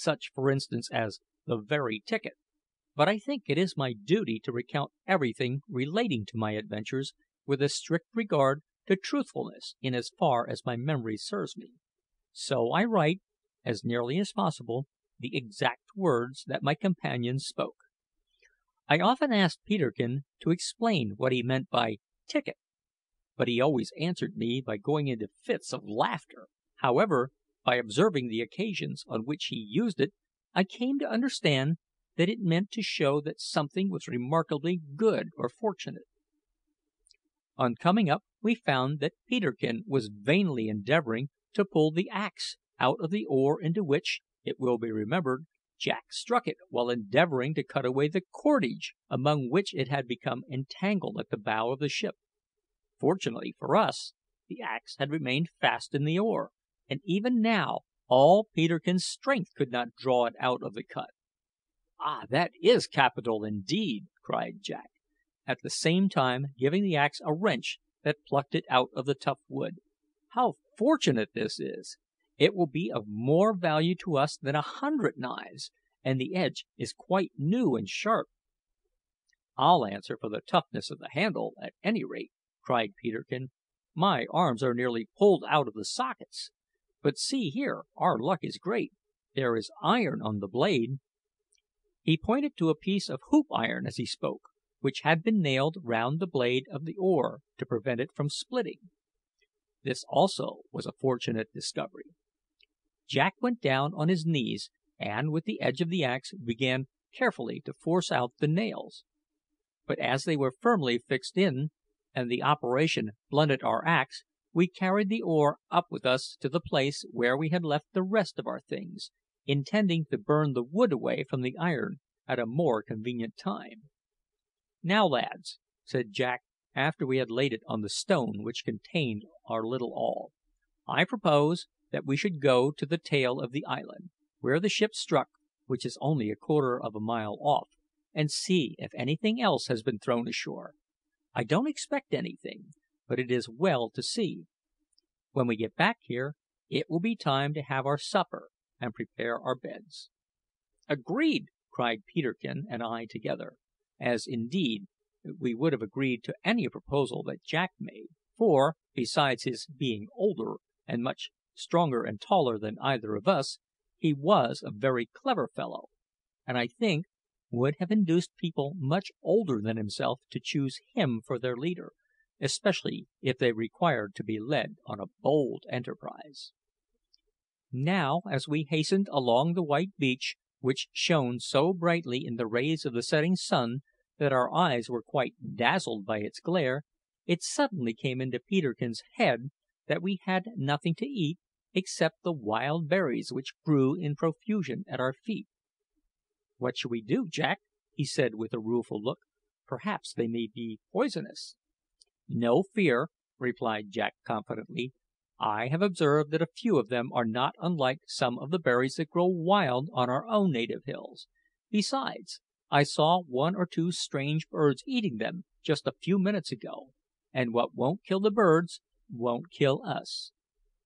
such, for instance, as the very ticket. But I think it is my duty to recount everything relating to my adventures with a strict regard to truthfulness in as far as my memory serves me. So I write, as nearly as possible, the exact words that my companions spoke. I often asked Peterkin to explain what he meant by ticket, but he always answered me by going into fits of laughter. However, by observing the occasions on which he used it, I came to understand that it meant to show that something was remarkably good or fortunate. On coming up, we found that Peterkin was vainly endeavouring to pull the axe out of the oar into which, it will be remembered, Jack struck it while endeavouring to cut away the cordage among which it had become entangled at the bow of the ship. Fortunately for us, the axe had remained fast in the oar, and even now all Peterkin's strength could not draw it out of the cut. "Ah, that is capital indeed!" cried Jack, at the same time giving the axe a wrench that plucked it out of the tough wood. "How fortunate this is! It will be of more value to us than 100 knives, and the edge is quite new and sharp." "I'll answer for the toughness of the handle, at any rate," cried Peterkin. "My arms are nearly pulled out of the sockets. But see here, our luck is great. There is iron on the blade." He pointed to a piece of hoop iron as he spoke, which had been nailed round the blade of the oar to prevent it from splitting. This also was a fortunate discovery. Jack went down on his knees, and with the edge of the axe began carefully to force out the nails. But as they were firmly fixed in, and the operation blunted our axe, we carried the oar up with us to the place where we had left the rest of our things, intending to burn the wood away from the iron at a more convenient time. "Now, lads," said Jack, after we had laid it on the stone which contained our little all, "I propose that we should go to the tail of the island, where the ship struck, which is only a quarter of a mile off, and see if anything else has been thrown ashore. I don't expect anything, but it is well to see. When we get back here, it will be time to have our supper and prepare our beds." "Agreed!" cried Peterkin and I together, as, indeed, we would have agreed to any proposal that Jack made; for, besides his being older and much stronger and taller than either of us, he was a very clever fellow, and I think would have induced people much older than himself to choose him for their leader, especially if they required to be led on a bold enterprise. Now, as we hastened along the white beach, which shone so brightly in the rays of the setting sun that our eyes were quite dazzled by its glare, it suddenly came into Peterkin's head that we had nothing to eat except the wild berries which grew in profusion at our feet. "What shall we do, Jack?" he said with a rueful look. "Perhaps they may be poisonous." "No fear," replied Jack confidently. "I have observed that a few of them are not unlike some of the berries that grow wild on our own native hills. Besides, I saw one or two strange birds eating them just a few minutes ago, and what won't kill the birds won't kill us.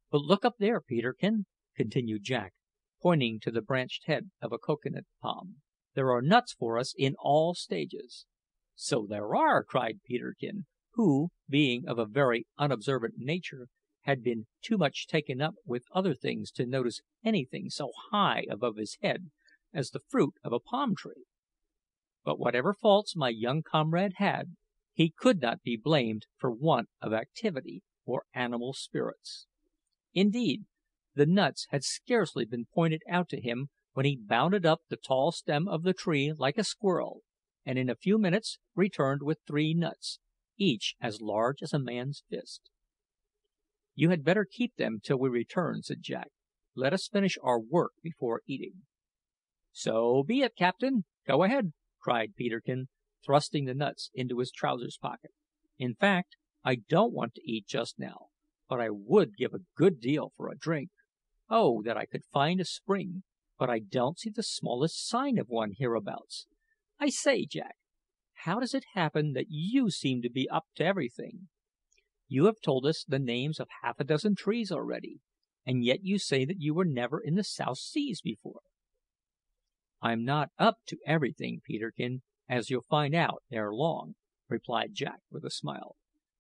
But look up there, Peterkin," continued Jack, pointing to the branched head of a cocoa nut palm. "There are nuts for us in all stages." "So there are!" cried Peterkin, who, being of a very unobservant nature, had been too much taken up with other things to notice anything so high above his head as the fruit of a palm tree. But whatever faults my young comrade had, he could not be blamed for want of activity or animal spirits. Indeed, the nuts had scarcely been pointed out to him when he bounded up the tall stem of the tree like a squirrel, and in a few minutes returned with 3 nuts, each as large as a man's fist. "You had better keep them till we return," said Jack. "Let us finish our work before eating." "So be it, captain. Go ahead!" cried Peterkin, thrusting the nuts into his trousers pocket. "In fact, I don't want to eat just now, but I would give a good deal for a drink. Oh, that I could find a spring! But I don't see the smallest sign of one hereabouts. I say, Jack, how does it happen that you seem to be up to everything? You have told us the names of half a dozen trees already, and yet you say that you were never in the South Seas before." "I'm not up to everything, Peterkin, as you'll find out ere long," replied Jack with a smile;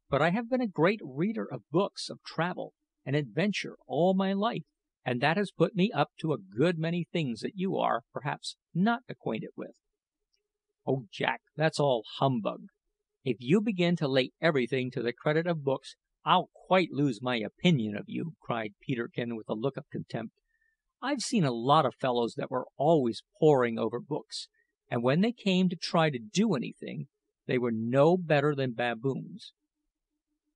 "but I have been a great reader of books of travel and adventure all my life, and that has put me up to a good many things that you are, perhaps, not acquainted with." "Oh, Jack, that's all humbug! If you begin to lay everything to the credit of books, I'll quite lose my opinion of you," cried Peterkin with a look of contempt. "I've seen a lot of fellows that were always poring over books, and when they came to try to do anything, they were no better than baboons."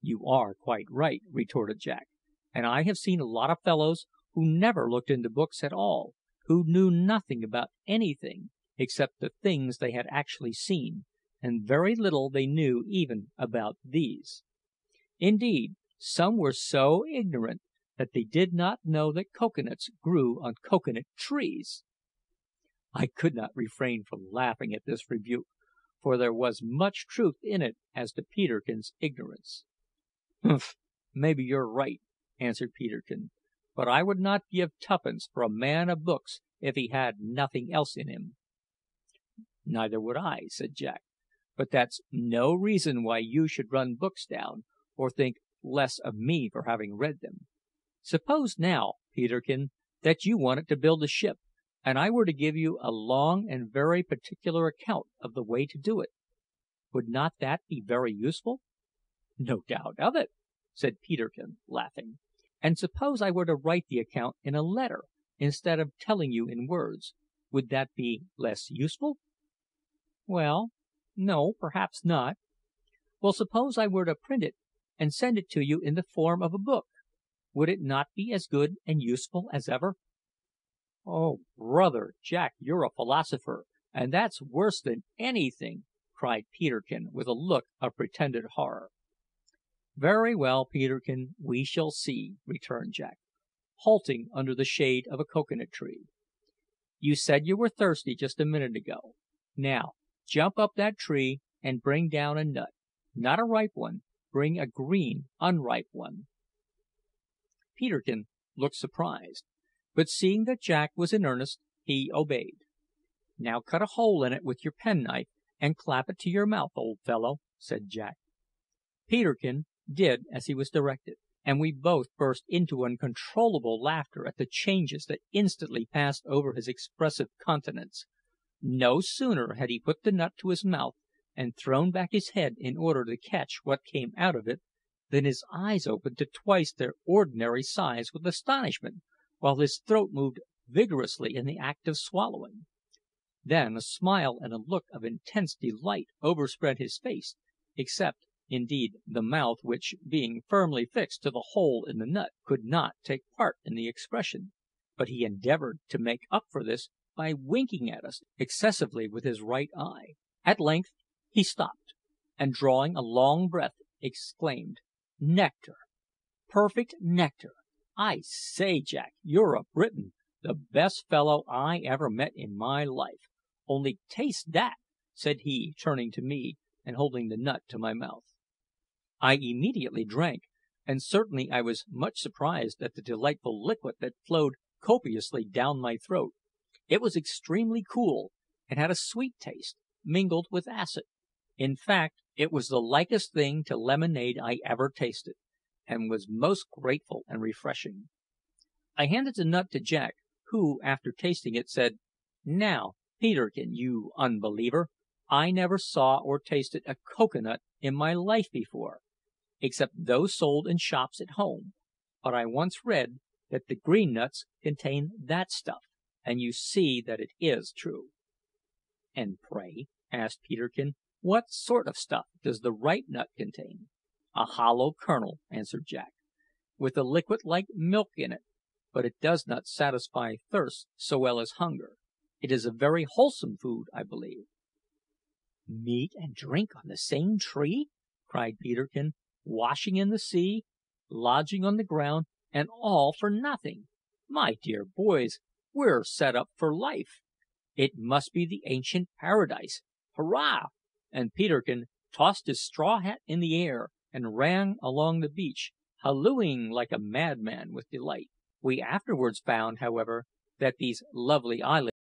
"You are quite right," retorted Jack; "and I have seen a lot of fellows who never looked into books at all, who knew nothing about anything except the things they had actually seen, and very little they knew even about these. Indeed, some were so ignorant that they did not know that cocoa nuts grew on cocoa nut trees!" I could not refrain from laughing at this rebuke, for there was much truth in it as to Peterkin's ignorance. "Humph! Maybe you're right," answered Peterkin; "but I would not give tuppence for a man of books if he had nothing else in him." "Neither would I," said Jack; "but that's no reason why you should run books down, or think less of me for having read them. Suppose now, Peterkin, that you wanted to build a ship, and I were to give you a long and very particular account of the way to do it. Would not that be very useful?" "No doubt of it," said Peterkin, laughing. "And suppose I were to write the account in a letter instead of telling you in words, would that be less useful?" "Well, no, perhaps not." "Well, suppose I were to print it and send it to you in the form of a book, would it not be as good and useful as ever?" "Oh, brother Jack, you're a philosopher, and that's worse than anything!" cried Peterkin with a look of pretended horror. "Very well, Peterkin, we shall see," returned Jack, halting under the shade of a cocoa nut tree. "You said you were thirsty just a minute ago. Now jump up that tree and bring down a nut not a ripe one; bring a green, unripe one." Peterkin looked surprised, but seeing that Jack was in earnest, he obeyed. "Now cut a hole in it with your penknife and clap it to your mouth, old fellow," said Jack. Peterkin did as he was directed, and we both burst into uncontrollable laughter at the changes that instantly passed over his expressive countenance. No sooner had he put the nut to his mouth and thrown back his head in order to catch what came out of it, than his eyes opened to twice their ordinary size with astonishment, while his throat moved vigorously in the act of swallowing. Then a smile and a look of intense delight overspread his face, except, indeed, the mouth, which, being firmly fixed to the hole in the nut, could not take part in the expression; but he endeavoured to make up for this by winking at us excessively with his right eye. At length he stopped, and drawing a long breath, exclaimed, "Nectar! Perfect nectar! I say, Jack, you're a Briton, the best fellow I ever met in my life. Only taste that!" said he, turning to me and holding the nut to my mouth. I immediately drank, and certainly I was much surprised at the delightful liquid that flowed copiously down my throat. It was extremely cool, and had a sweet taste, mingled with acid. In fact, it was the likest thing to lemonade I ever tasted, and was most grateful and refreshing. I handed the nut to Jack, who, after tasting it, said, "Now, Peterkin, you unbeliever, I never saw or tasted a cocoa nut in my life before, except those sold in shops at home; but I once read that the green nuts contain that stuff, and you see that it is true." "And pray," asked Peterkin, "what sort of stuff does the ripe nut contain?" "A hollow kernel," answered Jack, "with a liquid like milk in it; but it does not satisfy thirst so well as hunger. It is a very wholesome food, I believe." "Meat and drink on the same tree!" cried Peterkin. "Washing in the sea, lodging on the ground, and all for nothing! My dear boys, we're set up for life. It must be the ancient paradise. Hurrah!" And Peterkin tossed his straw hat in the air and ran along the beach, hallooing like a madman with delight. We afterwards found, however, that these lovely islands